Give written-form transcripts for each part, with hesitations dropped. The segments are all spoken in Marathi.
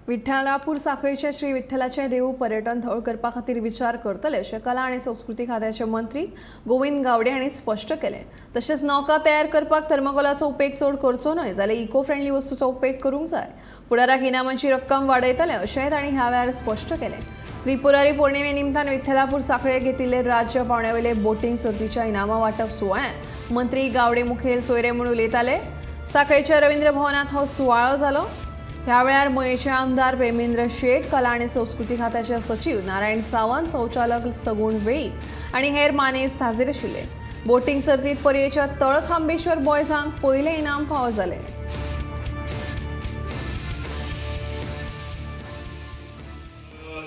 विठ्ठलापूर साखळीच्या श्री विठ्ठलाचे देव पर्यटन थळ करपा खातीर विचार करतले अशें कला आनी संस्कृती खात्याचे मंत्री गोविंद गावडे हांणी स्पश्ट केलें। तशेंच नौका तयार करपाक थर्माकोलाचो उपेग चड करचो न्हय जाल्यार इको फ्रेंडली वस्तूंचो उपेग करूंक जाय। फुडाराक इनामांची रक्कम वाडयतले अशेंय तांणी ह्या वेळार स्पश्ट केलें। त्रिपुरारी पौर्णिमे निमतान विठ्ठलापूर साखळेक घेतिल्ले राज्य पावंड्यावेले बोटींग सर्तीच्या इनामां वांटप सुवाळ्यांत मंत्री गावडे मुखेल सोयरे म्हूण उलयताले। साखळेच्या रवींद्र भवनांत हो सुवाळो जालो। ह्या वेळार मयेचे आमदार प्रेमेंद्र शेट, कला आनी संस्कृती खात्याचे सचिव नारायण सावंत, संचालक सगुण वेळी आनी हेर मानेस्त हाजीर आशिल्ले। बोटींग सर्तीत पर्येच्या तळखांबेश्वर बॉयजांक पयले इनाम फावो जालें।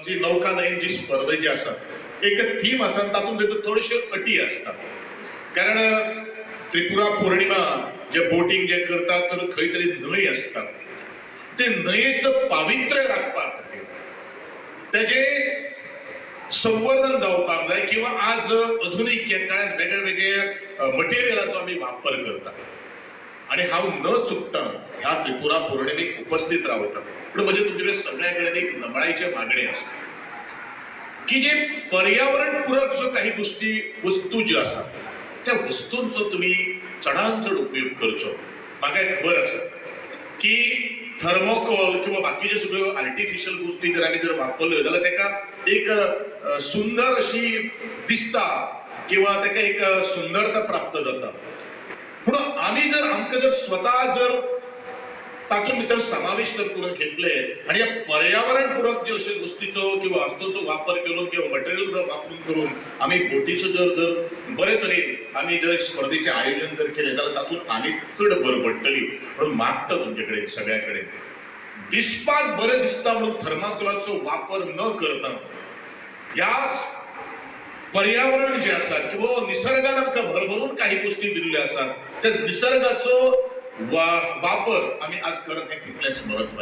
जी नौका नयन जी स्पर्धा जी आसा एक थीम आसा तातूंत भितर थोड्योश्यो अटी आसता। कारण त्रिपुरा पौर्णिमा जे बोटिंग जे करतात तर खंय तरी न्हंय आसता, ते न्हंयेचं पावित्र्य राखपा खातीर तेजे संवर्धन जावपाक जाय किंवा आज आधुनीक काळांत वेगळे वेगळे मटेरियलाचो आमी वापर करता आणि हांव न चुकता ह्या त्रिपुरा पौर्णिमेक उपस्थित रावता। पण म्हणजे तुमचे सगळ्या कडेन एक नमळायचे मागणी आसता की जे पर्यावरण पूरक जो काही गोष्टी वस्तू ज्यो आसा त्या वस्तूंचो तुम्ही चडांत चड उपयोग करचो। म्हाका खबर आसा की थर्मोकॉल किंवा बाकीचे सगळ्यो आर्टिफिशियल गोष्टी जर आमी जर वापरल्यो जाल्यार तेका एक सुंदर अशी दिसता किंवा तेका एक सुंदरता प्राप्त जाता। पूण आमी जर आमकां जर स्वता जर तातूंत भितर समावेश जर करून घेतले आणि या पर्यावरण पूरक जे अशे गोष्टीचो किंवा वस्तूंचो वापर करून किंवा मटेरियल वापरून करून आमी बोटीचो जर बरे तरेन आमी जर स्पर्धेचे आयोजन जर केले जाल्यार तातूंत आनी चड भर पडटली। म्हणून मागता तुमचे कडेन सगळ्या कडेन दिसपाक बरें दिसता म्हणून थर्माकोलाचो वापर न करता ह्या पर्यावरण जे आसा किंवा निसर्गान आमकां भरभरून काही गोष्टी दिल्ल्यो आसात त्या निसर्गाचो वापर आम्ही आज करत हे तितलेच महत्वाचे।